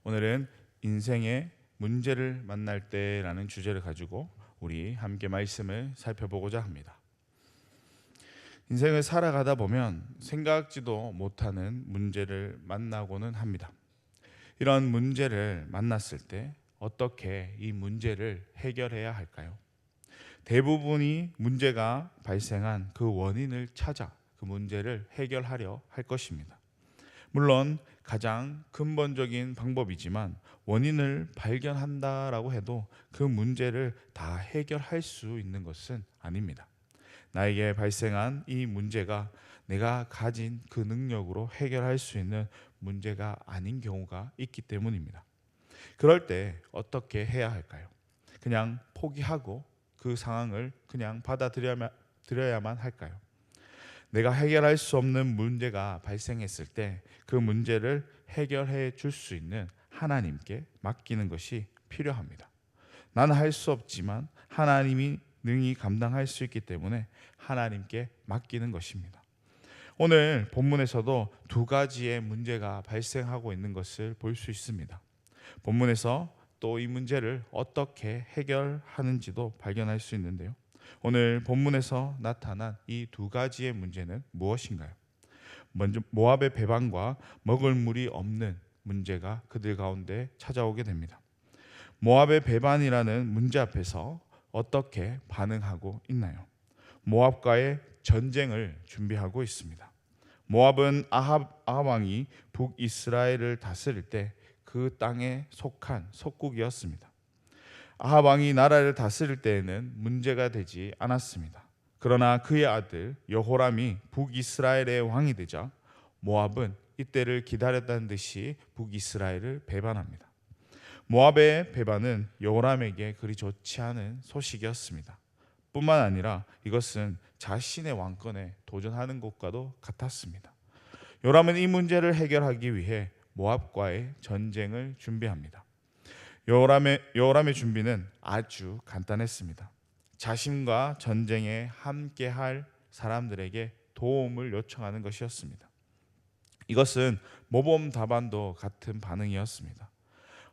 오늘은 인생의 문제를 만날 때라는 주제를 가지고 우리 함께 말씀을 살펴보고자 합니다. 인생을 살아가다 보면 생각지도 못하는 문제를 만나고는 합니다. 이런 문제를 만났을 때 어떻게 이 문제를 해결해야 할까요? 대부분이 문제가 발생한 그 원인을 찾아 그 문제를 해결하려 할 것입니다. 물론 가장 근본적인 방법이지만 원인을 발견한다라고 해도 그 문제를 다 해결할 수 있는 것은 아닙니다. 나에게 발생한 이 문제가 내가 가진 그 능력으로 해결할 수 있는 문제가 아닌 경우가 있기 때문입니다. 그럴 때 어떻게 해야 할까요? 그냥 포기하고 그 상황을 그냥 받아들여야만 할까요? 내가 해결할 수 없는 문제가 발생했을 때 그 문제를 해결해 줄 수 있는 하나님께 맡기는 것이 필요합니다. 나는 할 수 없지만 하나님이 능히 감당할 수 있기 때문에 하나님께 맡기는 것입니다. 오늘 본문에서도 두 가지의 문제가 발생하고 있는 것을 볼 수 있습니다. 본문에서 또 이 문제를 어떻게 해결하는지도 발견할 수 있는데요. 오늘 본문에서 나타난 이 두 가지의 문제는 무엇인가요? 먼저 모압의 배반과 먹을 물이 없는 문제가 그들 가운데 찾아오게 됩니다. 모압의 배반이라는 문제 앞에서 어떻게 반응하고 있나요? 모압과의 전쟁을 준비하고 있습니다. 모압은 아합 왕이 북이스라엘을 다스릴 때 그 땅에 속한 속국이었습니다. 아합 왕이 나라를 다스릴 때에는 문제가 되지 않았습니다. 그러나 그의 아들 여호람이 북이스라엘의 왕이 되자 모압은 이때를 기다렸다는 듯이 북이스라엘을 배반합니다. 모압의 배반은 여호람에게 그리 좋지 않은 소식이었습니다. 뿐만 아니라 이것은 자신의 왕권에 도전하는 것과도 같았습니다. 요람은 이 문제를 해결하기 위해 모압과의 전쟁을 준비합니다. 여호람의 준비는 아주 간단했습니다. 자신과 전쟁에 함께할 사람들에게 도움을 요청하는 것이었습니다. 이것은 모범 답안도 같은 반응이었습니다.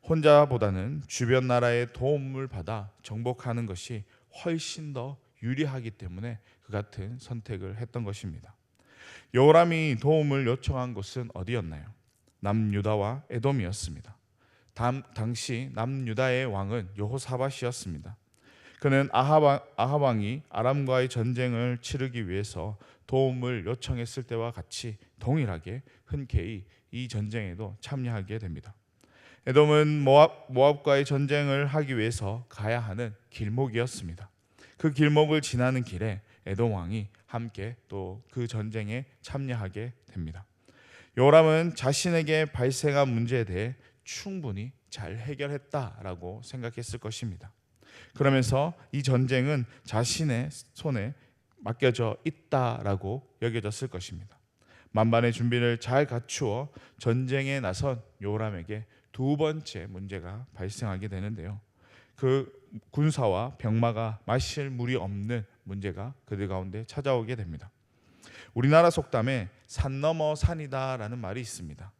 혼자보다는 주변 나라의 도움을 받아 정복하는 것이 훨씬 더 유리하기 때문에 그 같은 선택을 했던 것입니다. 여호람이 도움을 요청한 곳은 어디였나요? 남유다와 에돔이었습니다. 당시 남유다의 왕은 여호사밧이었습니다. 그는 아합 왕이 아람과의 전쟁을 치르기 위해서 도움을 요청했을 때와 같이 동일하게 흔쾌히 이 전쟁에도 참여하게 됩니다. 에돔은 모압과의 전쟁을 하기 위해서 가야 하는 길목이었습니다. 그 길목을 지나는 길에 에돔 왕이 함께 또 그 전쟁에 참여하게 됩니다. 요람은 자신에게 발생한 문제에 대해 충분히 잘 해결했다라고 생각했을 것입니다. 그러면서 이 전쟁은 자신의 손에 맡겨져 있다라고 여겨졌을 것입니다. 만반의 준비를 잘 갖추어 전쟁에 나선 요람에게 두 번째 문제가 발생하게 되는데요. 그 군사와 병마가 마실 물이 없는 문제가 그들 가운데 찾아오게 됩니다. 우리나라 속담에 산 넘어 산이다라는 말이 있습니다.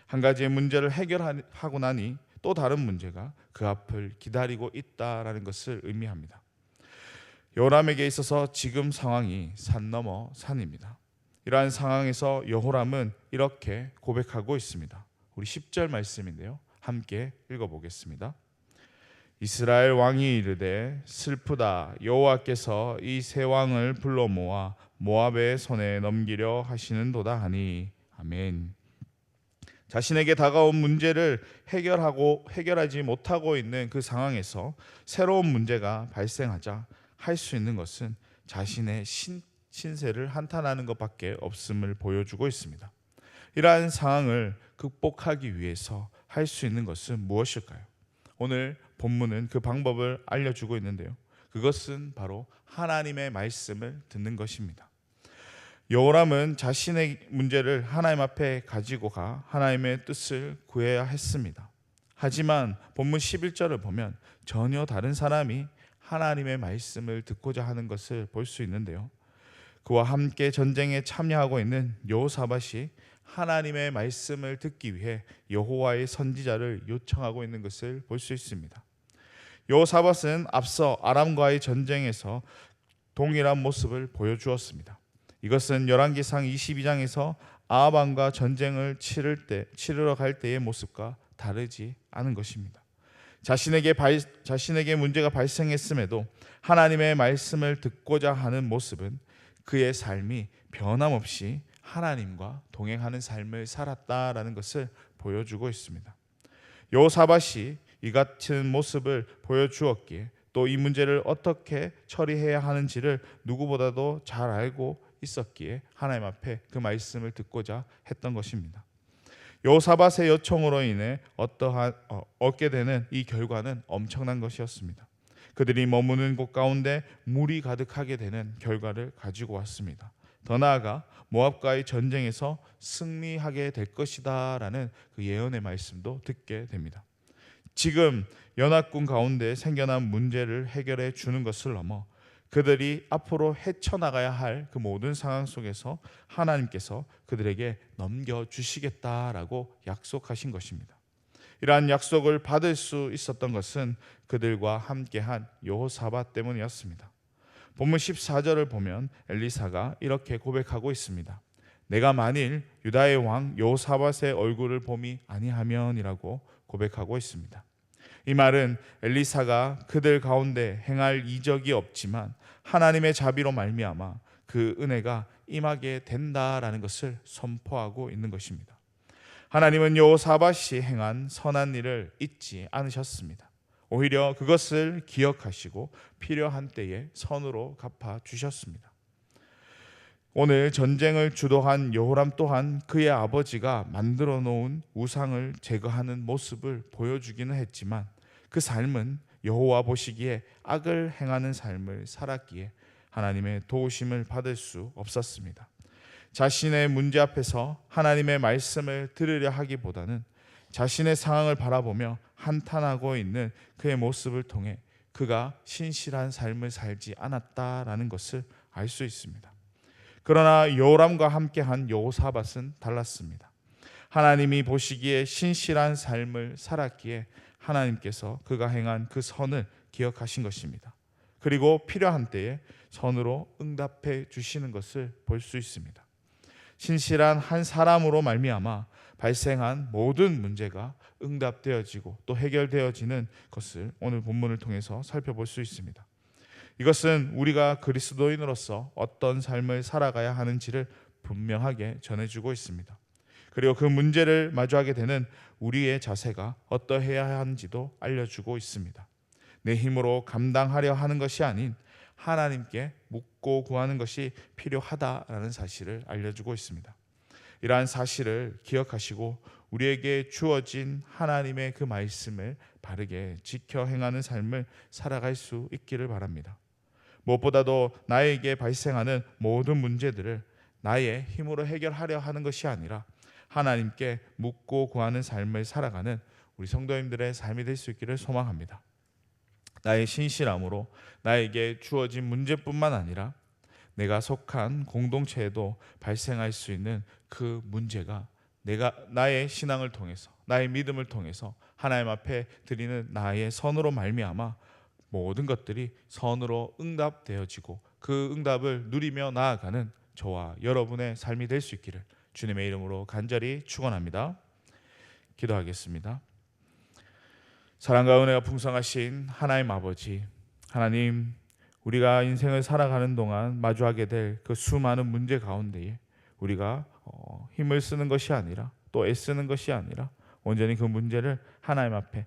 한 가지의 문제를 해결하고 나니 또 다른 문제가 그 앞을 기다리고 있다라는 것을 의미합니다. 여호람에게 있어서 지금 상황이 산 넘어 산입니다. 이러한 상황에서 여호람은 이렇게 고백하고 있습니다. 우리 10절 말씀인데요. 함께 읽어보겠습니다. 이스라엘 왕이 이르되 슬프다 여호와께서 이 세 왕을 불러 모아 모압의 손에 넘기려 하시는도다 하니 아멘. 자신에게 다가온 문제를 해결하지 못하고 있는 그 상황에서 새로운 문제가 발생하자 할 수 있는 것은 자신의 신세를 한탄하는 것밖에 없음을 보여주고 있습니다. 이러한 상황을 극복하기 위해서 할 수 있는 것은 무엇일까요? 오늘 본문은 그 방법을 알려주고 있는데요. 그것은 바로 하나님의 말씀을 듣는 것입니다. 여호람은 자신의 문제를 하나님 앞에 가지고 가 하나님의 뜻을 구해야 했습니다. 하지만 본문 11절을 보면 전혀 다른 사람이 하나님의 말씀을 듣고자 하는 것을 볼 수 있는데요. 그와 함께 전쟁에 참여하고 있는 여호사밧이 하나님의 말씀을 듣기 위해 여호와의 선지자를 요청하고 있는 것을 볼 수 있습니다. 여호사밧은 앞서 아람과의 전쟁에서 동일한 모습을 보여주었습니다. 이것은 열왕기상 22장에서 아합 왕과 전쟁을 치르러 갈 때의 모습과 다르지 않은 것입니다. 자신에게 문제가 발생했음에도 하나님의 말씀을 듣고자 하는 모습은 그의 삶이 변함없이 하나님과 동행하는 삶을 살았다라는 것을 보여주고 있습니다. 여호사밧이 이 같은 모습을 보여주었기에 또 이 문제를 어떻게 처리해야 하는지를 누구보다도 잘 알고 있었기에 하나님 앞에 그 말씀을 듣고자 했던 것입니다. 여호사밧의 요청으로 인해 얻게 되는 이 결과는 엄청난 것이었습니다. 그들이 머무는 곳 가운데 물이 가득하게 되는 결과를 가지고 왔습니다. 더 나아가 모압과의 전쟁에서 승리하게 될 것이다라는 그 예언의 말씀도 듣게 됩니다. 지금 연합군 가운데 생겨난 문제를 해결해 주는 것을 넘어 그들이 앞으로 헤쳐나가야 할 그 모든 상황 속에서 하나님께서 그들에게 넘겨주시겠다라고 약속하신 것입니다. 이러한 약속을 받을 수 있었던 것은 그들과 함께한 여호사밧 때문이었습니다. 본문 14절을 보면 엘리사가 이렇게 고백하고 있습니다. 내가 만일 유다의 왕 여호사밧의 얼굴을 봄이 아니하면이라고 고백하고 있습니다. 이 말은 엘리사가 그들 가운데 행할 이적이 없지만 하나님의 자비로 말미암아 그 은혜가 임하게 된다라는 것을 선포하고 있는 것입니다. 하나님은 여호사밧이 행한 선한 일을 잊지 않으셨습니다. 오히려 그것을 기억하시고 필요한 때에 선으로 갚아 주셨습니다. 오늘 전쟁을 주도한 여호람 또한 그의 아버지가 만들어 놓은 우상을 제거하는 모습을 보여주기는 했지만 그 삶은 여호와 보시기에 악을 행하는 삶을 살았기에 하나님의 도우심을 받을 수 없었습니다. 자신의 문제 앞에서 하나님의 말씀을 들으려 하기보다는 자신의 상황을 바라보며 한탄하고 있는 그의 모습을 통해 그가 신실한 삶을 살지 않았다라는 것을 알 수 있습니다. 그러나 여호람과 함께한 여호사밧은 달랐습니다. 하나님이 보시기에 신실한 삶을 살았기에 하나님께서 그가 행한 그 선을 기억하신 것입니다. 그리고 필요한 때에 선으로 응답해 주시는 것을 볼 수 있습니다. 신실한 한 사람으로 말미암아 발생한 모든 문제가 응답되어지고 또 해결되어지는 것을 오늘 본문을 통해서 살펴볼 수 있습니다. 이것은 우리가 그리스도인으로서 어떤 삶을 살아가야 하는지를 분명하게 전해주고 있습니다. 그리고 그 문제를 마주하게 되는 우리의 자세가 어떠해야 하는지도 알려주고 있습니다. 내 힘으로 감당하려 하는 것이 아닌 하나님께 묻고 구하는 것이 필요하다라는 사실을 알려주고 있습니다. 이러한 사실을 기억하시고 우리에게 주어진 하나님의 그 말씀을 바르게 지켜 행하는 삶을 살아갈 수 있기를 바랍니다. 무엇보다도 나에게 발생하는 모든 문제들을 나의 힘으로 해결하려 하는 것이 아니라 하나님께 묻고 구하는 삶을 살아가는 우리 성도님들의 삶이 될 수 있기를 소망합니다. 나의 신실함으로 나에게 주어진 문제뿐만 아니라 내가 속한 공동체에도 발생할 수 있는 그 문제가 나의 신앙을 통해서 나의 믿음을 통해서 하나님 앞에 드리는 나의 선으로 말미암아 모든 것들이 선으로 응답되어지고 그 응답을 누리며 나아가는 저와 여러분의 삶이 될 수 있기를 주님의 이름으로 간절히 축원합니다. 기도하겠습니다. 사랑과 은혜가 풍성하신 하나님 아버지, 하나님, 우리가 인생을 살아가는 동안 마주하게 될 그 수많은 문제 가운데에 우리가 힘을 쓰는 것이 아니라 또 애쓰는 것이 아니라 온전히 그 문제를 하나님 앞에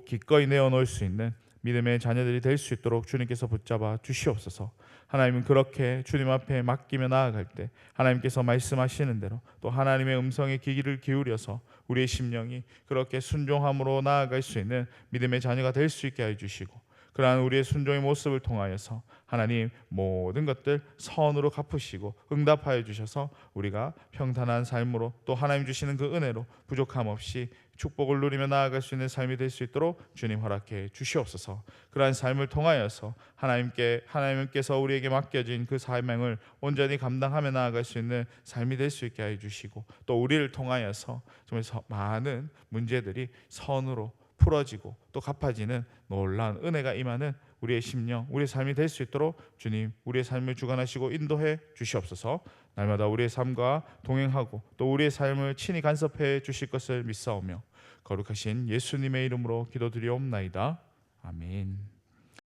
기꺼이 내어놓을 수 있는 믿음의 자녀들이 될 수 있도록 주님께서 붙잡아 주시옵소서. 하나님은 그렇게 주님 앞에 맡기며 나아갈 때 하나님께서 말씀하시는 대로 또 하나님의 음성에 귀를 기울여서 우리의 심령이 그렇게 순종함으로 나아갈 수 있는 믿음의 자녀가 될 수 있게 해주시고, 그러한 우리의 순종의 모습을 통하여서 하나님 모든 것들 선으로 갚으시고 응답하여 주셔서 우리가 평탄한 삶으로 또 하나님 주시는 그 은혜로 부족함 없이 축복을 누리며 나아갈 수 있는 삶이 될 수 있도록 주님 허락해 주시옵소서. 그러한 삶을 통하여서 하나님께서 우리에게 맡겨진 그 사명을 온전히 감당하며 나아갈 수 있는 삶이 될 수 있게 해 주시고, 또 우리를 통하여서 정말 많은 문제들이 선으로 풀어지고 또 갚아지는 놀라운 은혜가 임하는 우리의 심령, 우리의 삶이 될 수 있도록 주님 우리의 삶을 주관하시고 인도해 주시옵소서. 날마다 우리의 삶과 동행하고 또 우리의 삶을 친히 간섭해 주실 것을 믿사오며 거룩하신 예수님의 이름으로 기도드리옵나이다. 아멘.